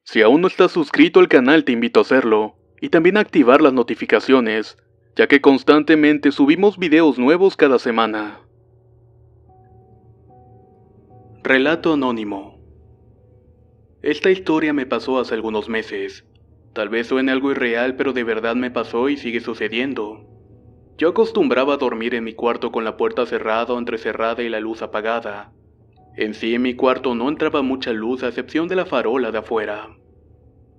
Si aún no estás suscrito al canal te invito a hacerlo, y también a activar las notificaciones, ya que constantemente subimos videos nuevos cada semana. Relato anónimo. Esta historia me pasó hace algunos meses. Tal vez suene algo irreal, pero de verdad me pasó y sigue sucediendo. Yo acostumbraba a dormir en mi cuarto con la puerta cerrada o entrecerrada y la luz apagada. En sí, en mi cuarto no entraba mucha luz a excepción de la farola de afuera.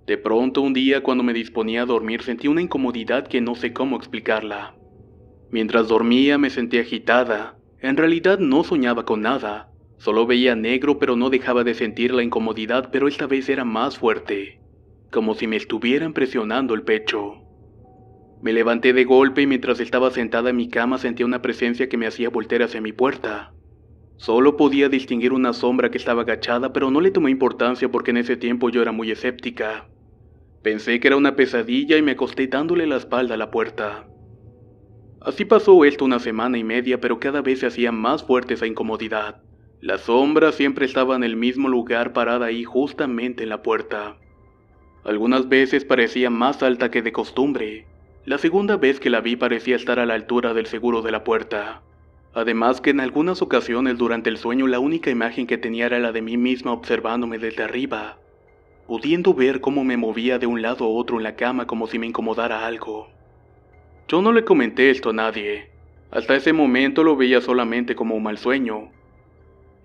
De pronto un día cuando me disponía a dormir sentí una incomodidad que no sé cómo explicarla. Mientras dormía me sentía agitada. En realidad no soñaba con nada. Solo veía negro pero no dejaba de sentir la incomodidad, pero esta vez era más fuerte. Como si me estuvieran presionando el pecho. Me levanté de golpe y mientras estaba sentada en mi cama sentía una presencia que me hacía voltear hacia mi puerta. Solo podía distinguir una sombra que estaba agachada, pero no le tomé importancia porque en ese tiempo yo era muy escéptica. Pensé que era una pesadilla y me acosté dándole la espalda a la puerta. Así pasó esto una semana y media, pero cada vez se hacía más fuerte esa incomodidad. La sombra siempre estaba en el mismo lugar parada ahí justamente en la puerta. Algunas veces parecía más alta que de costumbre. La segunda vez que la vi parecía estar a la altura del seguro de la puerta. Además que en algunas ocasiones durante el sueño la única imagen que tenía era la de mí misma observándome desde arriba, pudiendo ver cómo me movía de un lado a otro en la cama como si me incomodara algo. Yo no le comenté esto a nadie. Hasta ese momento lo veía solamente como un mal sueño.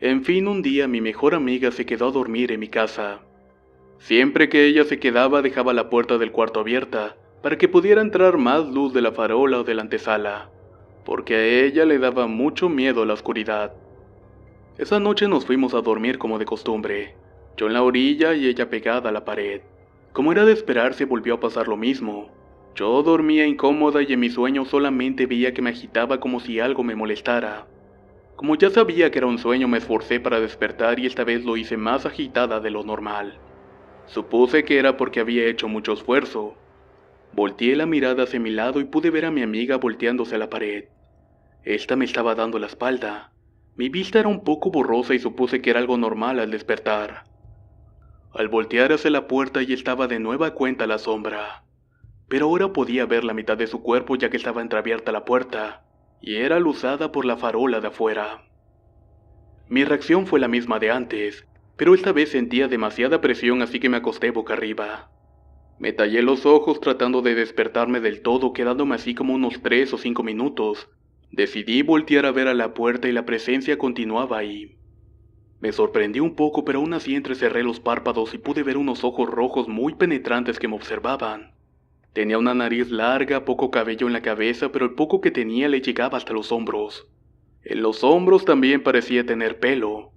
En fin, un día mi mejor amiga se quedó a dormir en mi casa. Siempre que ella se quedaba dejaba la puerta del cuarto abierta, para que pudiera entrar más luz de la farola o de la antesala, porque a ella le daba mucho miedo la oscuridad. Esa noche nos fuimos a dormir como de costumbre, yo en la orilla y ella pegada a la pared. Como era de esperarse, volvió a pasar lo mismo. Yo dormía incómoda y en mi sueño solamente veía que me agitaba como si algo me molestara. Como ya sabía que era un sueño, me esforcé para despertar y esta vez lo hice más agitada de lo normal. Supuse que era porque había hecho mucho esfuerzo. Volteé la mirada hacia mi lado y pude ver a mi amiga volteándose a la pared. Esta me estaba dando la espalda. Mi vista era un poco borrosa y supuse que era algo normal al despertar. Al voltear hacia la puerta ya estaba de nueva cuenta la sombra. Pero ahora podía ver la mitad de su cuerpo ya que estaba entreabierta la puerta, y era luzada por la farola de afuera. Mi reacción fue la misma de antes, pero esta vez sentía demasiada presión así que me acosté boca arriba. Me tallé los ojos tratando de despertarme del todo, quedándome así como unos 3 o 5 minutos. Decidí voltear a ver a la puerta y la presencia continuaba ahí. Me sorprendí un poco, pero aún así entrecerré los párpados y pude ver unos ojos rojos muy penetrantes que me observaban. Tenía una nariz larga, poco cabello en la cabeza, pero el poco que tenía le llegaba hasta los hombros. En los hombros también parecía tener pelo.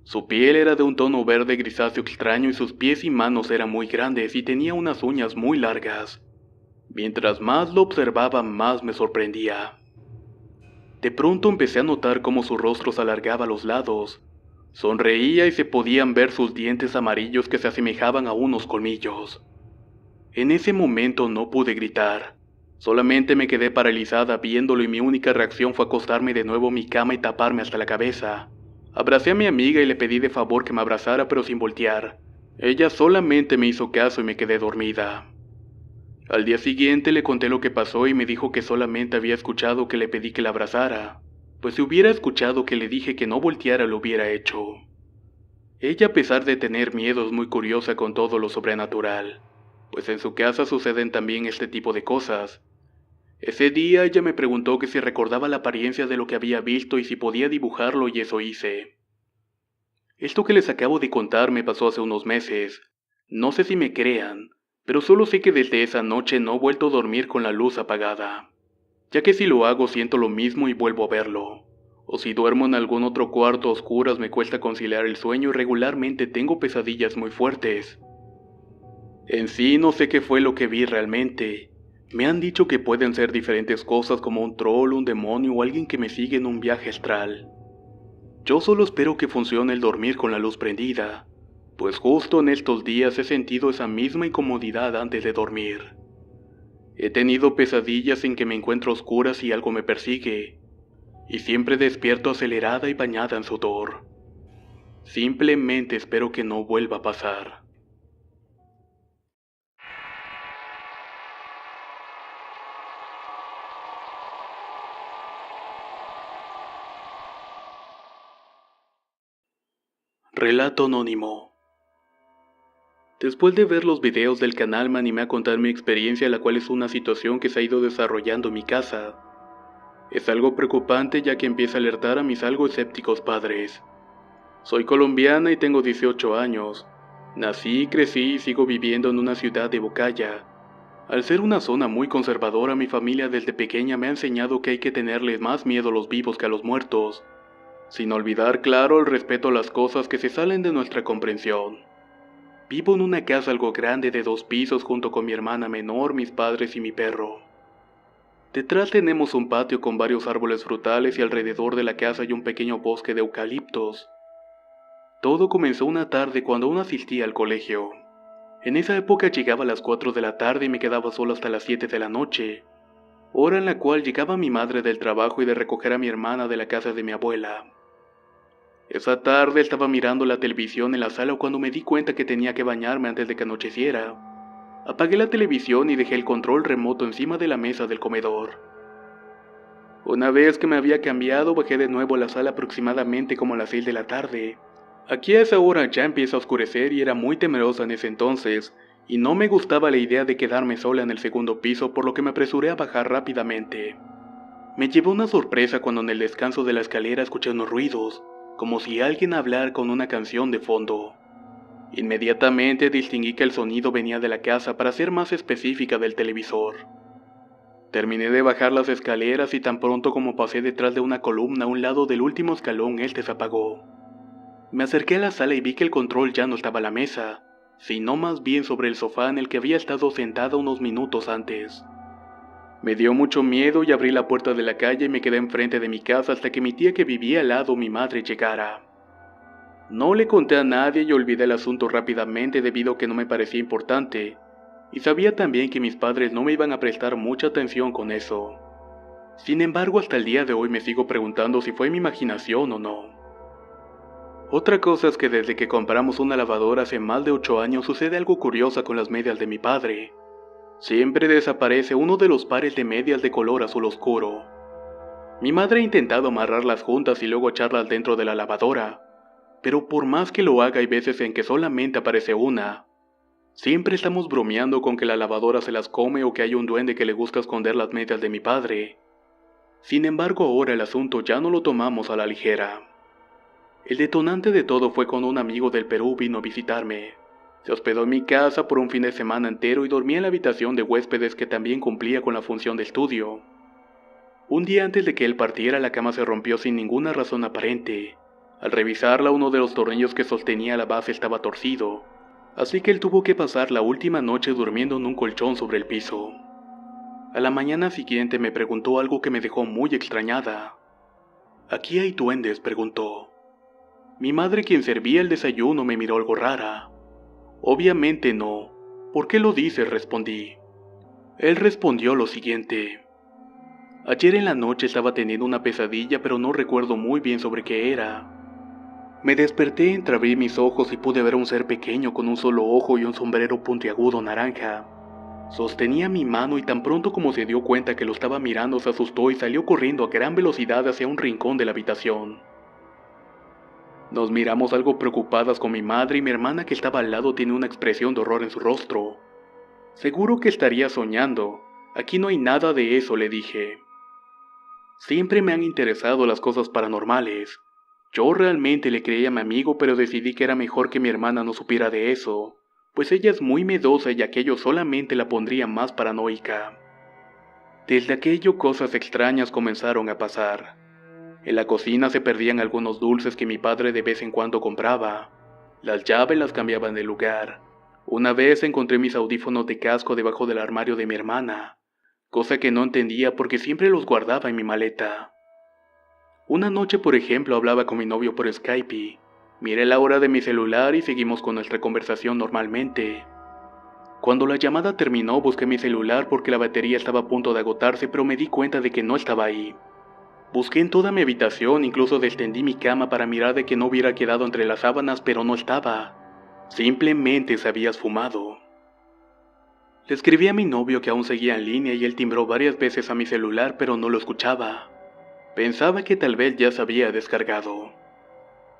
Su piel era de un tono verde grisáceo extraño y sus pies y manos eran muy grandes y tenía unas uñas muy largas. Mientras más lo observaba, más me sorprendía. De pronto empecé a notar cómo su rostro se alargaba a los lados. Sonreía y se podían ver sus dientes amarillos que se asemejaban a unos colmillos. En ese momento no pude gritar. Solamente me quedé paralizada viéndolo y mi única reacción fue acostarme de nuevo en mi cama y taparme hasta la cabeza. Abracé a mi amiga y le pedí de favor que me abrazara pero sin voltear. Ella solamente me hizo caso y me quedé dormida. Al día siguiente le conté lo que pasó y me dijo que solamente había escuchado que le pedí que la abrazara, pues si hubiera escuchado que le dije que no volteara lo hubiera hecho. Ella, a pesar de tener miedo, es muy curiosa con todo lo sobrenatural, pues en su casa suceden también este tipo de cosas. Ese día ella me preguntó que si recordaba la apariencia de lo que había visto y si podía dibujarlo y eso hice. Esto que les acabo de contar me pasó hace unos meses. No sé si me crean, pero solo sé que desde esa noche no he vuelto a dormir con la luz apagada, ya que si lo hago siento lo mismo y vuelvo a verlo. O si duermo en algún otro cuarto a oscuras me cuesta conciliar el sueño y regularmente tengo pesadillas muy fuertes. En sí no sé qué fue lo que vi realmente. Me han dicho que pueden ser diferentes cosas como un troll, un demonio o alguien que me sigue en un viaje astral. Yo solo espero que funcione el dormir con la luz prendida, pues justo en estos días he sentido esa misma incomodidad antes de dormir. He tenido pesadillas en que me encuentro a oscuras y algo me persigue, y siempre despierto acelerada y bañada en sudor. Simplemente espero que no vuelva a pasar. Relato anónimo. Después de ver los videos del canal me animé a contar mi experiencia, la cual es una situación que se ha ido desarrollando en mi casa. Es algo preocupante ya que empieza a alertar a mis algo escépticos padres. Soy colombiana y tengo 18 años. Nací, crecí y sigo viviendo en una ciudad de Bocaya. Al ser una zona muy conservadora, mi familia desde pequeña me ha enseñado que hay que tenerles más miedo a los vivos que a los muertos. Sin olvidar, claro, el respeto a las cosas que se salen de nuestra comprensión. Vivo en una casa algo grande de 2 pisos junto con mi hermana menor, mis padres y mi perro. Detrás tenemos un patio con varios árboles frutales y alrededor de la casa hay un pequeño bosque de eucaliptos. Todo comenzó una tarde cuando aún asistía al colegio. En esa época llegaba a las 4 de la tarde y me quedaba solo hasta las 7 de la noche, hora en la cual llegaba mi madre del trabajo y de recoger a mi hermana de la casa de mi abuela. Esa tarde estaba mirando la televisión en la sala cuando me di cuenta que tenía que bañarme antes de que anocheciera. Apagué la televisión y dejé el control remoto encima de la mesa del comedor. Una vez que me había cambiado, bajé de nuevo a la sala aproximadamente como a las 6 de la tarde. Aquí a esa hora ya empieza a oscurecer y era muy temerosa en ese entonces, y no me gustaba la idea de quedarme sola en el segundo piso, por lo que me apresuré a bajar rápidamente. Me llevó una sorpresa cuando en el descanso de la escalera escuché unos ruidos, como si alguien hablara con una canción de fondo. Inmediatamente distinguí que el sonido venía de la casa, para ser más específica del televisor. Terminé de bajar las escaleras y tan pronto como pasé detrás de una columna a un lado del último escalón, este se apagó. Me acerqué a la sala y vi que el control ya no estaba a la mesa, sino más bien sobre el sofá en el que había estado sentada unos minutos antes. Me dio mucho miedo y abrí la puerta de la calle y me quedé enfrente de mi casa hasta que mi tía que vivía al lado, mi madre, llegara. No le conté a nadie y olvidé el asunto rápidamente debido a que no me parecía importante, y sabía también que mis padres no me iban a prestar mucha atención con eso. Sin embargo, hasta el día de hoy me sigo preguntando si fue mi imaginación o no. Otra cosa es que desde que compramos una lavadora hace más de 8 años sucede algo curioso con las medias de mi padre. Siempre desaparece uno de los pares de medias de color azul oscuro. Mi madre ha intentado amarrarlas juntas y luego echarlas dentro de la lavadora, pero por más que lo haga hay veces en que solamente aparece una. Siempre estamos bromeando con que la lavadora se las come o que hay un duende que le gusta esconder las medias de mi padre. Sin embargo, ahora el asunto ya no lo tomamos a la ligera. El detonante de todo fue cuando un amigo del Perú vino a visitarme. Se hospedó en mi casa por un fin de semana entero y dormía en la habitación de huéspedes, que también cumplía con la función de estudio. Un día antes de que él partiera, la cama se rompió sin ninguna razón aparente. Al revisarla, uno de los tornillos que sostenía la base estaba torcido, así que él tuvo que pasar la última noche durmiendo en un colchón sobre el piso. A la mañana siguiente me preguntó algo que me dejó muy extrañada. ¿Aquí hay duendes?, preguntó. Mi madre, quien servía el desayuno, me miró algo rara. Obviamente no. ¿Por qué lo dices?, respondí. Él respondió lo siguiente. Ayer en la noche estaba teniendo una pesadilla, pero no recuerdo muy bien sobre qué era. Me desperté, entreabrí mis ojos y pude ver a un ser pequeño con un solo ojo y un sombrero puntiagudo naranja. Sostenía mi mano y tan pronto como se dio cuenta que lo estaba mirando se asustó y salió corriendo a gran velocidad hacia un rincón de la habitación. Nos miramos algo preocupadas con mi madre, y mi hermana, que estaba al lado, tiene una expresión de horror en su rostro. Seguro que estaría soñando. Aquí no hay nada de eso, le dije. Siempre me han interesado las cosas paranormales. Yo realmente le creía a mi amigo, pero decidí que era mejor que mi hermana no supiera de eso, pues ella es muy miedosa y aquello solamente la pondría más paranoica. Desde aquello cosas extrañas comenzaron a pasar. En la cocina se perdían algunos dulces que mi padre de vez en cuando compraba. Las llaves las cambiaban de lugar. Una vez encontré mis audífonos de casco debajo del armario de mi hermana, cosa que no entendía porque siempre los guardaba en mi maleta. Una noche, por ejemplo, hablaba con mi novio por Skype. Miré la hora de mi celular y seguimos con nuestra conversación normalmente. Cuando la llamada terminó, busqué mi celular porque la batería estaba a punto de agotarse, pero me di cuenta de que no estaba ahí. Busqué en toda mi habitación, incluso descendí mi cama para mirar de que no hubiera quedado entre las sábanas, pero no estaba. Simplemente se había esfumado. Le escribí a mi novio que aún seguía en línea y él timbró varias veces a mi celular, pero no lo escuchaba. Pensaba que tal vez ya se había descargado.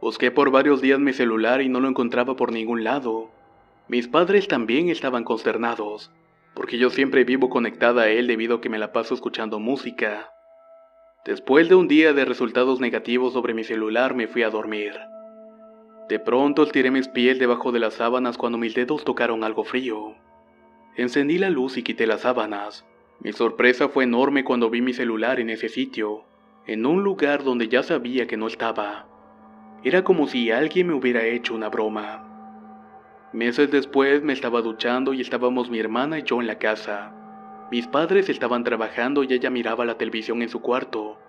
Busqué por varios días mi celular y no lo encontraba por ningún lado. Mis padres también estaban consternados, porque yo siempre vivo conectada a él debido a que me la paso escuchando música. Después de un día de resultados negativos sobre mi celular, me fui a dormir. De pronto estiré mis pies debajo de las sábanas cuando mis dedos tocaron algo frío. Encendí la luz y quité las sábanas. Mi sorpresa fue enorme cuando vi mi celular en ese sitio, en un lugar donde ya sabía que no estaba. Era como si alguien me hubiera hecho una broma. Meses después me estaba duchando y estábamos mi hermana y yo en la casa. Mis padres estaban trabajando y ella miraba la televisión en su cuarto,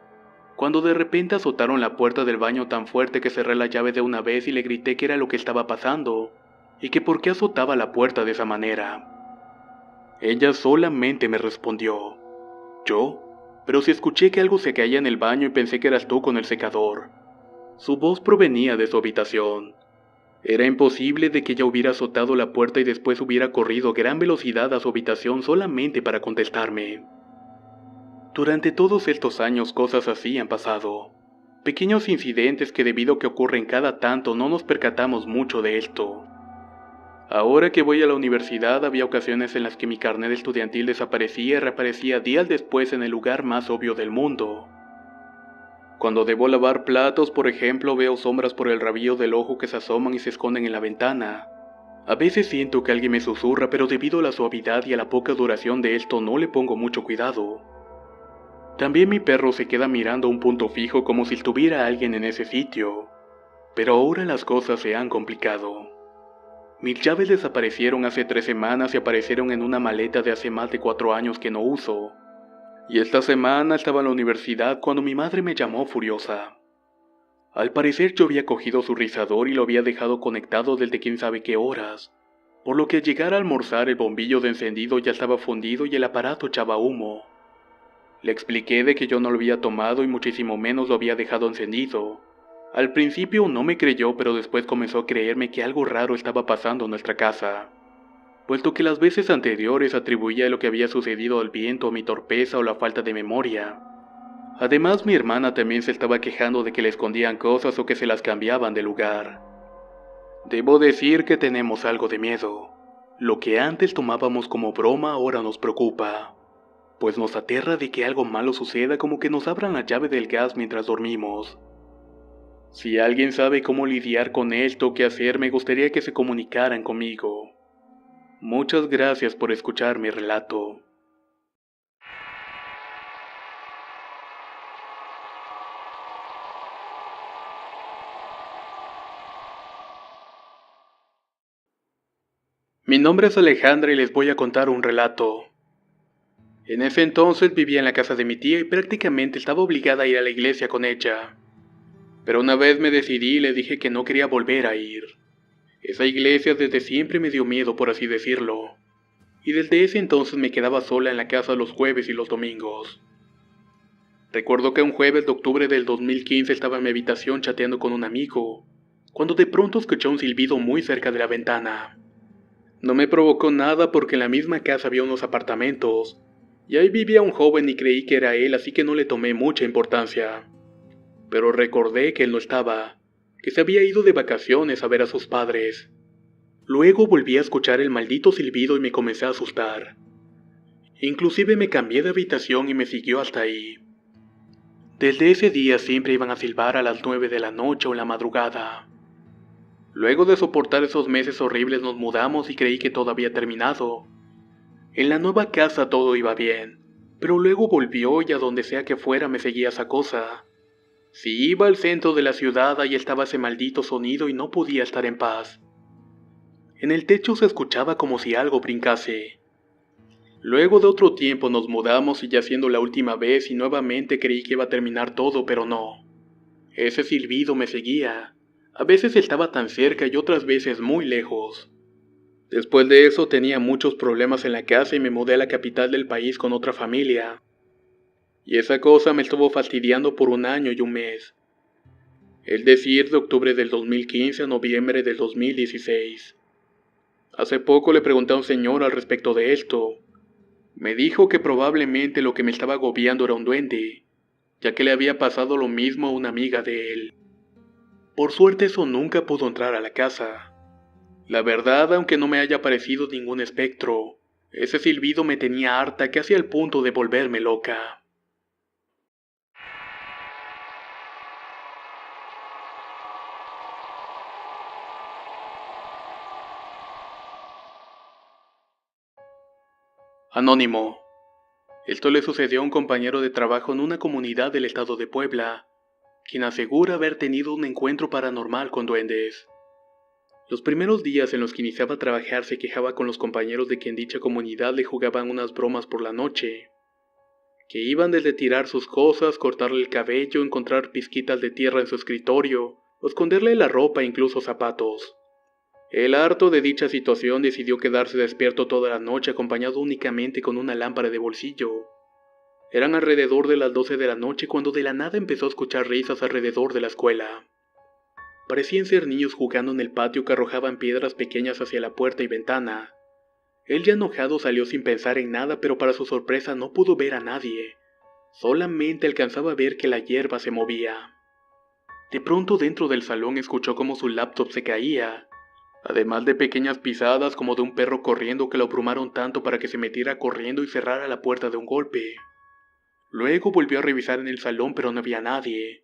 cuando de repente azotaron la puerta del baño tan fuerte que cerré la llave de una vez y le grité qué era lo que estaba pasando, y que por qué azotaba la puerta de esa manera. Ella solamente me respondió, ¿yo? Pero si escuché que algo se caía en el baño y pensé que eras tú con el secador. Su voz provenía de su habitación. Era imposible de que ella hubiera azotado la puerta y después hubiera corrido a gran velocidad a su habitación solamente para contestarme. Durante todos estos años cosas así han pasado. Pequeños incidentes que debido a que ocurren cada tanto no nos percatamos mucho de esto. Ahora que voy a la universidad había ocasiones en las que mi carnet estudiantil desaparecía y reaparecía días después en el lugar más obvio del mundo. Cuando debo lavar platos, por ejemplo, veo sombras por el rabillo del ojo que se asoman y se esconden en la ventana. A veces siento que alguien me susurra, pero debido a la suavidad y a la poca duración de esto no le pongo mucho cuidado. También mi perro se queda mirando a un punto fijo como si estuviera alguien en ese sitio. Pero ahora las cosas se han complicado. Mis llaves desaparecieron hace 3 semanas y aparecieron en una maleta de hace más de 4 años que no uso. Y esta semana estaba en la universidad cuando mi madre me llamó furiosa. Al parecer yo había cogido su rizador y lo había dejado conectado desde quién sabe qué horas, por lo que al llegar a almorzar el bombillo de encendido ya estaba fundido y el aparato echaba humo. Le expliqué de que yo no lo había tomado y muchísimo menos lo había dejado encendido. Al principio no me creyó, pero después comenzó a creerme que algo raro estaba pasando en nuestra casa, puesto que las veces anteriores atribuía lo que había sucedido al viento, a mi torpeza o la falta de memoria. Además, mi hermana también se estaba quejando de que le escondían cosas o que se las cambiaban de lugar. Debo decir que tenemos algo de miedo. Lo que antes tomábamos como broma ahora nos preocupa, pues nos aterra de que algo malo suceda, como que nos abran la llave del gas mientras dormimos. Si alguien sabe cómo lidiar con esto o qué hacer, me gustaría que se comunicaran conmigo. Muchas gracias por escuchar mi relato. Mi nombre es Alejandra y les voy a contar un relato. En ese entonces vivía en la casa de mi tía y prácticamente estaba obligada a ir a la iglesia con ella. Pero una vez me decidí y le dije que no quería volver a ir. Esa iglesia desde siempre me dio miedo, por así decirlo. Y desde ese entonces me quedaba sola en la casa los jueves y los domingos. Recuerdo que un jueves de octubre del 2015 estaba en mi habitación chateando con un amigo, cuando de pronto escuché un silbido muy cerca de la ventana. No me provocó nada porque en la misma casa había unos apartamentos, y ahí vivía un joven y creí que era él, así que no le tomé mucha importancia. Pero recordé que él no estaba, que se había ido de vacaciones a ver a sus padres. Luego volví a escuchar el maldito silbido y me comencé a asustar. Inclusive me cambié de habitación y me siguió hasta ahí. Desde ese día siempre iban a silbar a las 9 de la noche o en la madrugada. Luego de soportar esos meses horribles nos mudamos y creí que todo había terminado. En la nueva casa todo iba bien, pero luego volvió y a donde sea que fuera me seguía esa cosa. Si iba al centro de la ciudad, ahí estaba ese maldito sonido y no podía estar en paz. En el techo se escuchaba como si algo brincase. Luego de otro tiempo nos mudamos y ya siendo la última vez y nuevamente creí que iba a terminar todo, pero no. Ese silbido me seguía. A veces estaba tan cerca y otras veces muy lejos. Después de eso tenía muchos problemas en la casa y me mudé a la capital del país con otra familia. Y esa cosa me estuvo fastidiando por 1 año y 1 mes. Es decir, de octubre del 2015 a noviembre del 2016. Hace poco le pregunté a un señor al respecto de esto. Me dijo que probablemente lo que me estaba agobiando era un duende, ya que le había pasado lo mismo a una amiga de él. Por suerte eso nunca pudo entrar a la casa. La verdad, aunque no me haya aparecido ningún espectro, ese silbido me tenía harta casi al punto de volverme loca. Anónimo. Esto le sucedió a un compañero de trabajo en una comunidad del estado de Puebla, quien asegura haber tenido un encuentro paranormal con duendes. Los primeros días en los que iniciaba a trabajar se quejaba con los compañeros de que en dicha comunidad le jugaban unas bromas por la noche, que iban desde tirar sus cosas, cortarle el cabello, encontrar pizquitas de tierra en su escritorio, o esconderle la ropa e incluso zapatos. El harto de dicha situación decidió quedarse despierto toda la noche acompañado únicamente con una lámpara de bolsillo. Eran alrededor de las 12 de la noche cuando de la nada empezó a escuchar risas alrededor de la escuela. Parecían ser niños jugando en el patio que arrojaban piedras pequeñas hacia la puerta y ventana. Él ya enojado salió sin pensar en nada, pero para su sorpresa no pudo ver a nadie. Solamente alcanzaba a ver que la hierba se movía. De pronto dentro del salón escuchó como su laptop se caía, además de pequeñas pisadas como de un perro corriendo que lo abrumaron tanto para que se metiera corriendo y cerrara la puerta de un golpe. Luego volvió a revisar en el salón pero no había nadie.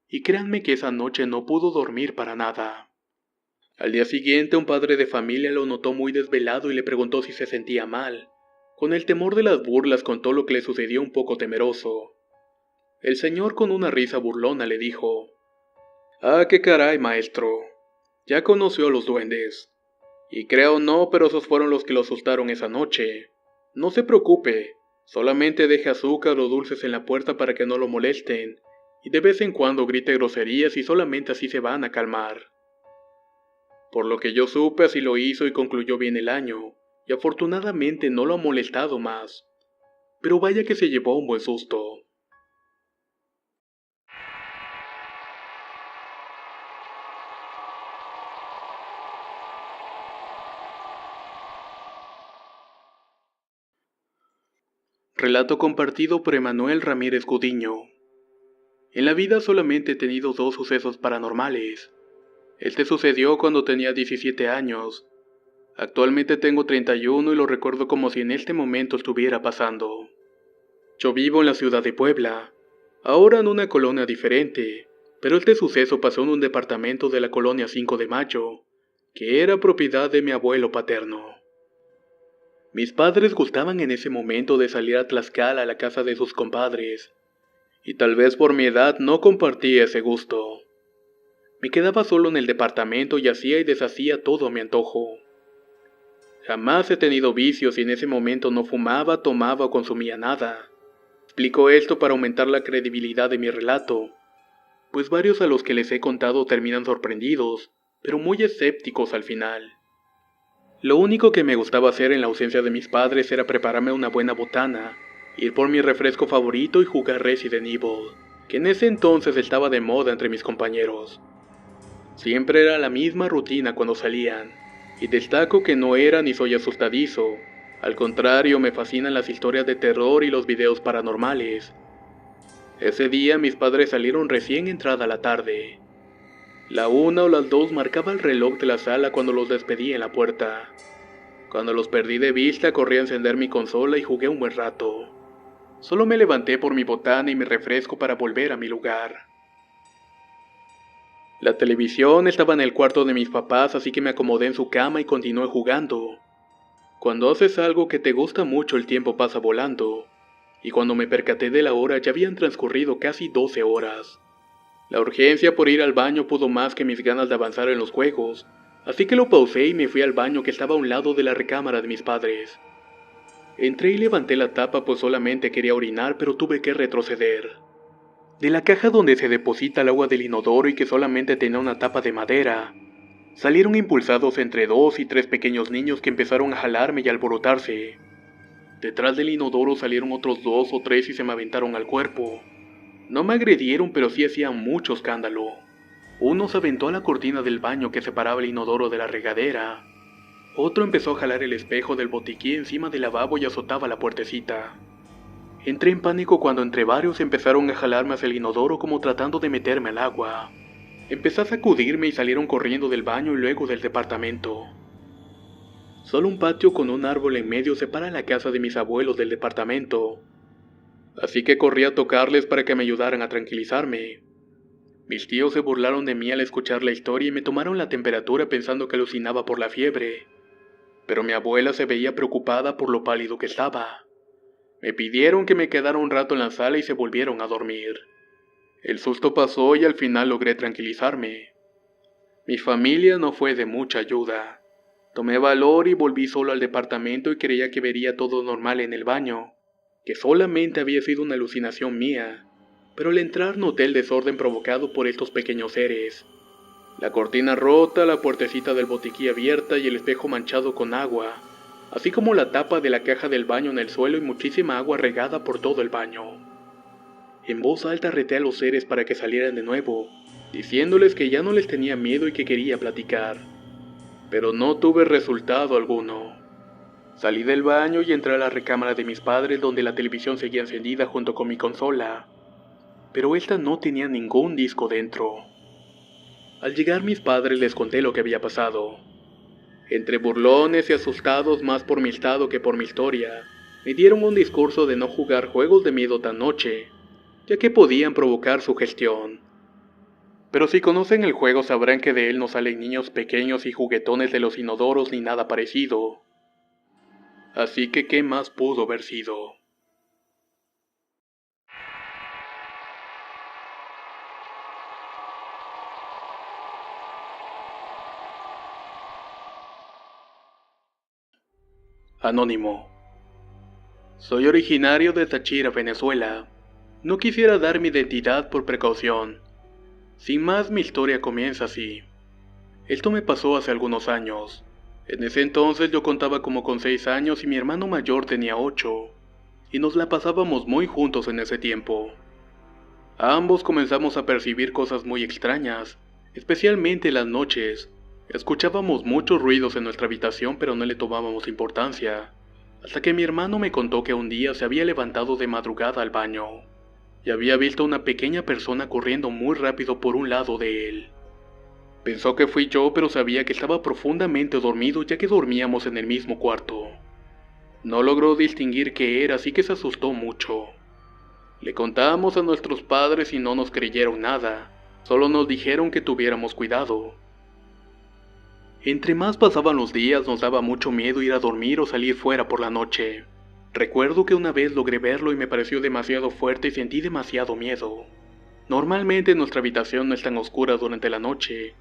Y créanme que esa noche no pudo dormir para nada. Al día siguiente un padre de familia lo notó muy desvelado y le preguntó si se sentía mal. Con el temor de las burlas contó lo que le sucedió un poco temeroso. El señor con una risa burlona le dijo: «Ah, qué caray, maestro. Ya conoció a los duendes. Y crea o no, pero esos fueron los que lo asustaron esa noche. No se preocupe, solamente deje azúcar o dulces en la puerta para que no lo molesten, y de vez en cuando grite groserías y solamente así se van a calmar». Por lo que yo supe, así lo hizo y concluyó bien el año, y afortunadamente no lo ha molestado más. Pero vaya que se llevó un buen susto. Relato compartido por Emanuel Ramírez Gudiño. En la vida solamente he tenido 2 sucesos paranormales. Este sucedió cuando tenía 17 años. Actualmente tengo 31 y lo recuerdo como si en este momento estuviera pasando. Yo vivo en la ciudad de Puebla, ahora en una colonia diferente, pero este suceso pasó en un departamento de la colonia 5 de Mayo, que era propiedad de mi abuelo paterno. Mis padres gustaban en ese momento de salir a Tlaxcala a la casa de sus compadres, y tal vez por mi edad no compartía ese gusto. Me quedaba solo en el departamento y hacía y deshacía todo a mi antojo. Jamás he tenido vicios y en ese momento no fumaba, tomaba o consumía nada. Explico esto para aumentar la credibilidad de mi relato, pues varios a los que les he contado terminan sorprendidos, pero muy escépticos al final. Lo único que me gustaba hacer en la ausencia de mis padres era prepararme una buena botana, ir por mi refresco favorito y jugar Resident Evil, que en ese entonces estaba de moda entre mis compañeros. Siempre era la misma rutina cuando salían, y destaco que no era ni soy asustadizo. Al contrario, me fascinan las historias de terror y los videos paranormales. Ese día mis padres salieron recién entrada la tarde. La 1 o las 2 marcaba el reloj de la sala cuando los despedí en la puerta. Cuando los perdí de vista, corrí a encender mi consola y jugué un buen rato. Solo me levanté por mi botana y mi refresco para volver a mi lugar. La televisión estaba en el cuarto de mis papás, así que me acomodé en su cama y continué jugando. Cuando haces algo que te gusta mucho, el tiempo pasa volando, y cuando me percaté de la hora ya habían transcurrido casi 12 horas. La urgencia por ir al baño pudo más que mis ganas de avanzar en los juegos, así que lo pausé y me fui al baño que estaba a un lado de la recámara de mis padres. Entré y levanté la tapa pues solamente quería orinar, pero tuve que retroceder. De la caja donde se deposita el agua del inodoro y que solamente tenía una tapa de madera, salieron impulsados entre 2 y 3 pequeños niños que empezaron a jalarme y a alborotarse. Detrás del inodoro salieron otros 2 o 3 y se me aventaron al cuerpo. No me agredieron, pero sí hacían mucho escándalo. Uno se aventó a la cortina del baño que separaba el inodoro de la regadera. Otro empezó a jalar el espejo del botiquín encima del lavabo y azotaba la puertecita. Entré en pánico cuando entre varios empezaron a jalarme hacia el inodoro como tratando de meterme al agua. Empecé a sacudirme y salieron corriendo del baño y luego del departamento. Solo un patio con un árbol en medio separa la casa de mis abuelos del departamento. Así que corrí a tocarles para que me ayudaran a tranquilizarme. Mis tíos se burlaron de mí al escuchar la historia y me tomaron la temperatura pensando que alucinaba por la fiebre. Pero mi abuela se veía preocupada por lo pálido que estaba. Me pidieron que me quedara un rato en la sala y se volvieron a dormir. El susto pasó y al final logré tranquilizarme. Mi familia no fue de mucha ayuda. Tomé valor y volví solo al departamento y creía que vería todo normal en el baño, que solamente había sido una alucinación mía, pero al entrar noté el desorden provocado por estos pequeños seres. La cortina rota, la puertecita del botiquín abierta y el espejo manchado con agua, así como la tapa de la caja del baño en el suelo y muchísima agua regada por todo el baño. En voz alta reté a los seres para que salieran de nuevo, diciéndoles que ya no les tenía miedo y que quería platicar. Pero no tuve resultado alguno. Salí del baño y entré a la recámara de mis padres donde la televisión seguía encendida junto con mi consola, pero esta no tenía ningún disco dentro. Al llegar mis padres les conté lo que había pasado. Entre burlones y asustados más por mi estado que por mi historia, me dieron un discurso de no jugar juegos de miedo tan noche, ya que podían provocar sugestión. Pero si conocen el juego sabrán que de él no salen niños pequeños y juguetones de los inodoros ni nada parecido. Así que ¿qué más pudo haber sido? Anónimo. Soy originario de Táchira, Venezuela. No quisiera dar mi identidad por precaución. Sin más, mi historia comienza así. Esto me pasó hace algunos años. En ese entonces yo contaba como con 6 años y mi hermano mayor tenía 8, y nos la pasábamos muy juntos en ese tiempo. Ambos comenzamos a percibir cosas muy extrañas, especialmente en las noches. Escuchábamos muchos ruidos en nuestra habitación pero no le tomábamos importancia, hasta que mi hermano me contó que un día se había levantado de madrugada al baño, y había visto a una pequeña persona corriendo muy rápido por un lado de él. Pensó que fui yo, pero sabía que estaba profundamente dormido ya que dormíamos en el mismo cuarto. No logró distinguir qué era, así que se asustó mucho. Le contamos a nuestros padres y no nos creyeron nada, solo nos dijeron que tuviéramos cuidado. Entre más pasaban los días nos daba mucho miedo ir a dormir o salir fuera por la noche. Recuerdo que una vez logré verlo y me pareció demasiado fuerte y sentí demasiado miedo. Normalmente nuestra habitación no es tan oscura durante la noche,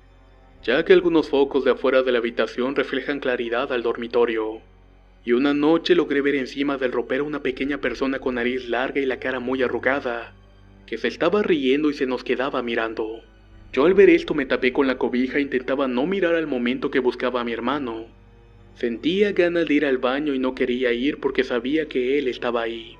ya que algunos focos de afuera de la habitación reflejan claridad al dormitorio. Y una noche logré ver encima del ropero una pequeña persona con nariz larga y la cara muy arrugada, que se estaba riendo y se nos quedaba mirando. Yo al ver esto me tapé con la cobija e intentaba no mirar al momento que buscaba a mi hermano. Sentía ganas de ir al baño y no quería ir porque sabía que él estaba ahí.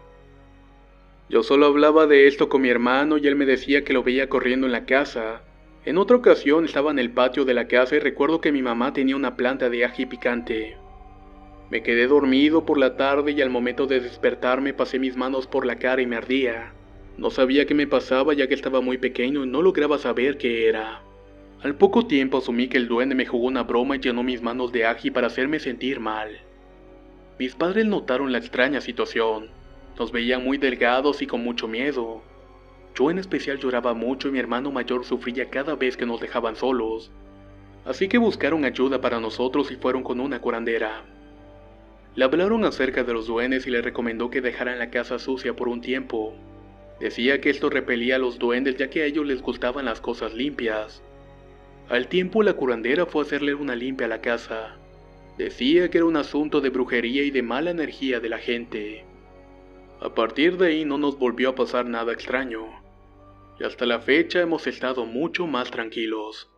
Yo solo hablaba de esto con mi hermano y él me decía que lo veía corriendo en la casa. En otra ocasión estaba en el patio de la casa y recuerdo que mi mamá tenía una planta de ají picante. Me quedé dormido por la tarde y al momento de despertarme pasé mis manos por la cara y me ardía. No sabía qué me pasaba ya que estaba muy pequeño y no lograba saber qué era. Al poco tiempo asumí que el duende me jugó una broma y llenó mis manos de ají para hacerme sentir mal. Mis padres notaron la extraña situación. Nos veían muy delgados y con mucho miedo. Yo en especial lloraba mucho y mi hermano mayor sufría cada vez que nos dejaban solos. Así que buscaron ayuda para nosotros y fueron con una curandera. Le hablaron acerca de los duendes y le recomendó que dejaran la casa sucia por un tiempo. Decía que esto repelía a los duendes ya que a ellos les gustaban las cosas limpias. Al tiempo la curandera fue a hacerle una limpia a la casa. Decía que era un asunto de brujería y de mala energía de la gente. A partir de ahí no nos volvió a pasar nada extraño. Y hasta la fecha hemos estado mucho más tranquilos.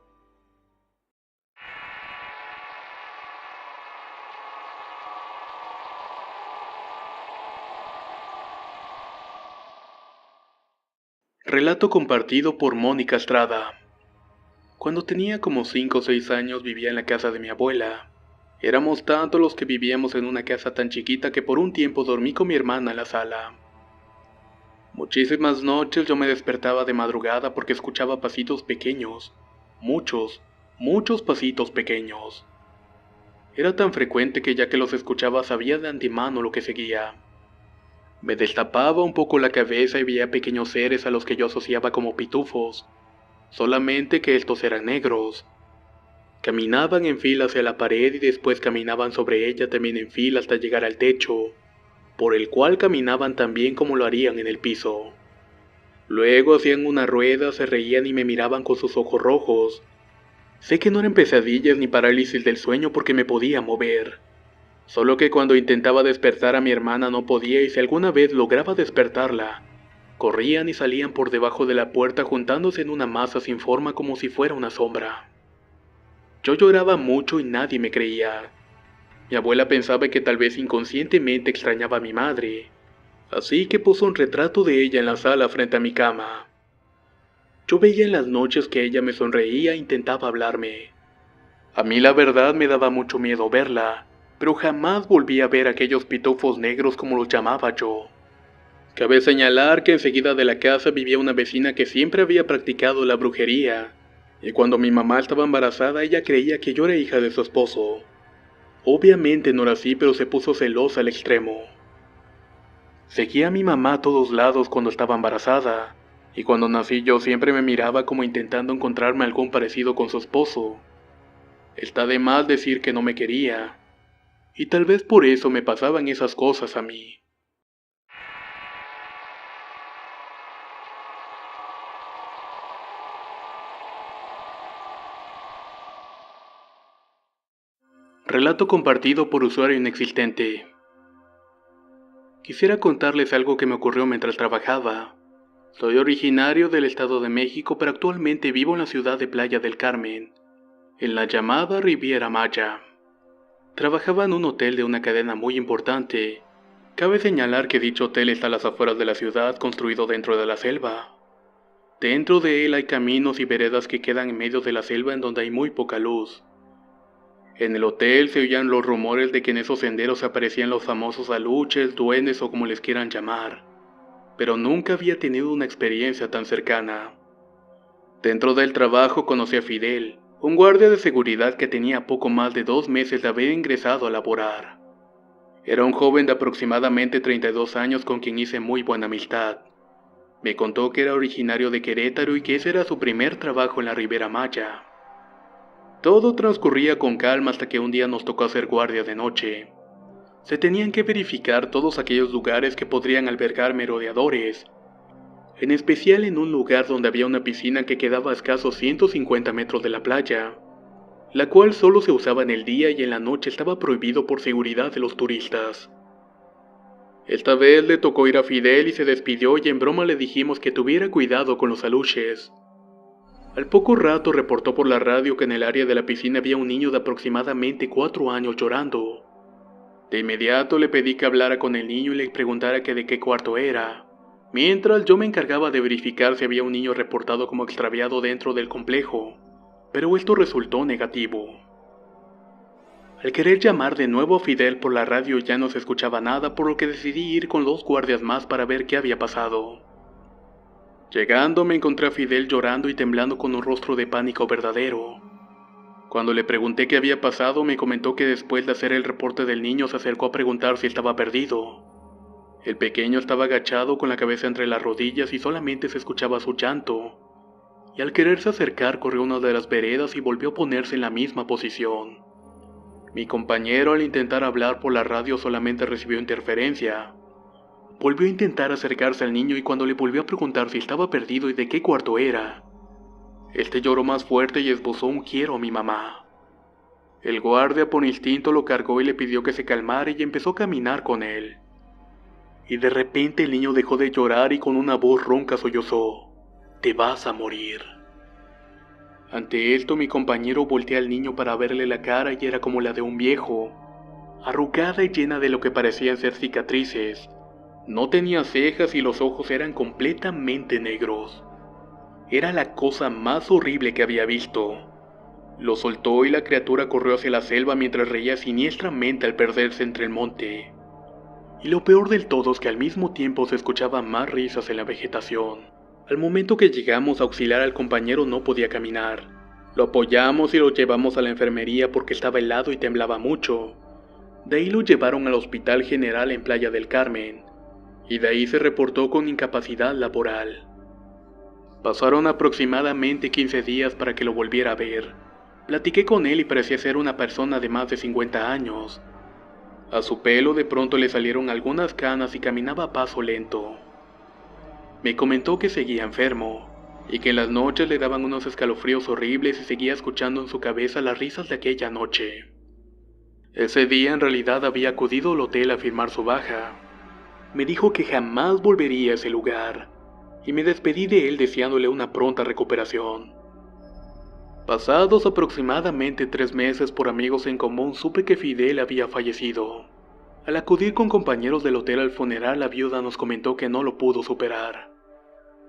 Relato compartido por Mónica Estrada. Cuando tenía como 5 o 6 años vivía en la casa de mi abuela. Éramos tantos los que vivíamos en una casa tan chiquita que por un tiempo dormí con mi hermana en la sala. Muchísimas noches yo me despertaba de madrugada porque escuchaba pasitos pequeños, muchos, muchos pasitos pequeños. Era tan frecuente que ya que los escuchaba sabía de antemano lo que seguía. Me destapaba un poco la cabeza y veía pequeños seres a los que yo asociaba como pitufos, solamente que estos eran negros. Caminaban en fila hacia la pared y después caminaban sobre ella también en fila hasta llegar al techo, por el cual caminaban tan bien como lo harían en el piso. Luego hacían una rueda, se reían y me miraban con sus ojos rojos. Sé que no eran pesadillas ni parálisis del sueño porque me podía mover. Solo que cuando intentaba despertar a mi hermana no podía y si alguna vez lograba despertarla, corrían y salían por debajo de la puerta juntándose en una masa sin forma como si fuera una sombra. Yo lloraba mucho y nadie me creía. Mi abuela pensaba que tal vez inconscientemente extrañaba a mi madre, así que puso un retrato de ella en la sala frente a mi cama. Yo veía en las noches que ella me sonreía e intentaba hablarme. A mí la verdad me daba mucho miedo verla, pero jamás volví a ver aquellos pitufos negros como los llamaba yo. Cabe señalar que enseguida de la casa vivía una vecina que siempre había practicado la brujería, y cuando mi mamá estaba embarazada ella creía que yo era hija de su esposo. Obviamente no era así, pero se puso celosa al extremo. Seguía a mi mamá a todos lados cuando estaba embarazada, y cuando nací yo siempre me miraba como intentando encontrarme algún parecido con su esposo. Está de más decir que no me quería, y tal vez por eso me pasaban esas cosas a mí. Relato compartido por usuario inexistente. Quisiera contarles algo que me ocurrió mientras trabajaba. Soy originario del Estado de México, pero actualmente vivo en la ciudad de Playa del Carmen, en la llamada Riviera Maya. Trabajaba en un hotel de una cadena muy importante. Cabe señalar que dicho hotel está a las afueras de la ciudad, construido dentro de la selva. Dentro de él hay caminos y veredas que quedan en medio de la selva en donde hay muy poca luz. En el hotel se oían los rumores de que en esos senderos aparecían los famosos aluches, duendes o como les quieran llamar, pero nunca había tenido una experiencia tan cercana. Dentro del trabajo conocí a Fidel, un guardia de seguridad que tenía poco más de 2 meses de haber ingresado a laborar. Era un joven de aproximadamente 32 años con quien hice muy buena amistad. Me contó que era originario de Querétaro y que ese era su primer trabajo en la Riviera Maya. Todo transcurría con calma hasta que un día nos tocó hacer guardia de noche. Se tenían que verificar todos aquellos lugares que podrían albergar merodeadores, en especial en un lugar donde había una piscina que quedaba a escasos 150 metros de la playa, la cual solo se usaba en el día y en la noche estaba prohibido por seguridad de los turistas. Esta vez le tocó ir a Fidel y se despidió y en broma le dijimos que tuviera cuidado con los aluches. Al poco rato reportó por la radio que en el área de la piscina había un niño de aproximadamente 4 años llorando. De inmediato le pedí que hablara con el niño y le preguntara que de qué cuarto era, mientras yo me encargaba de verificar si había un niño reportado como extraviado dentro del complejo, pero esto resultó negativo. Al querer llamar de nuevo a Fidel por la radio ya no se escuchaba nada, por lo que decidí ir con 2 guardias más para ver qué había pasado. Llegando me encontré a Fidel llorando y temblando con un rostro de pánico verdadero. Cuando le pregunté qué había pasado me comentó que después de hacer el reporte del niño se acercó a preguntar si estaba perdido. El pequeño estaba agachado con la cabeza entre las rodillas y solamente se escuchaba su llanto, y al quererse acercar corrió a una de las veredas y volvió a ponerse en la misma posición. Mi compañero al intentar hablar por la radio solamente recibió interferencia. Volvió a intentar acercarse al niño y cuando le volvió a preguntar si estaba perdido y de qué cuarto era, este lloró más fuerte y esbozó un quiero a mi mamá. El guardia por instinto lo cargó y le pidió que se calmara y empezó a caminar con él. Y de repente el niño dejó de llorar y con una voz ronca sollozó: «Te vas a morir». Ante esto mi compañero voltea al niño para verle la cara y era como la de un viejo, arrugada y llena de lo que parecían ser cicatrices. No tenía cejas y los ojos eran completamente negros. Era la cosa más horrible que había visto. Lo soltó y la criatura corrió hacia la selva mientras reía siniestramente al perderse entre el monte. Y lo peor del todo es que al mismo tiempo se escuchaban más risas en la vegetación. Al momento que llegamos a auxiliar al compañero no podía caminar. Lo apoyamos y lo llevamos a la enfermería porque estaba helado y temblaba mucho. De ahí lo llevaron al Hospital General en Playa del Carmen, y de ahí se reportó con incapacidad laboral. Pasaron aproximadamente 15 días para que lo volviera a ver. Platiqué con él y parecía ser una persona de más de 50 años. A su pelo de pronto le salieron algunas canas y caminaba a paso lento. Me comentó que seguía enfermo, y que en las noches le daban unos escalofríos horribles y seguía escuchando en su cabeza las risas de aquella noche. Ese día en realidad había acudido al hotel a firmar su baja. Me dijo que jamás volvería a ese lugar, y me despedí de él deseándole una pronta recuperación. Pasados aproximadamente 3 meses por amigos en común supe que Fidel había fallecido. Al acudir con compañeros del hotel al funeral, la viuda nos comentó que no lo pudo superar.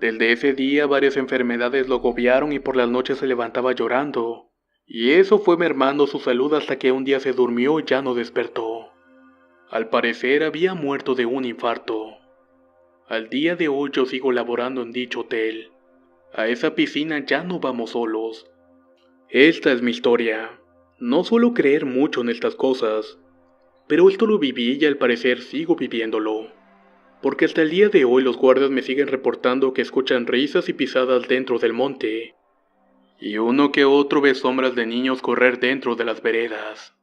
Desde ese día varias enfermedades lo agobiaron y por las noches se levantaba llorando, y eso fue mermando su salud hasta que un día se durmió y ya no despertó. Al parecer había muerto de un infarto. Al día de hoy yo sigo laborando en dicho hotel. A esa piscina ya no vamos solos. Esta es mi historia. No suelo creer mucho en estas cosas, pero esto lo viví y al parecer sigo viviéndolo. Porque hasta el día de hoy los guardias me siguen reportando que escuchan risas y pisadas dentro del monte, y uno que otro ve sombras de niños correr dentro de las veredas.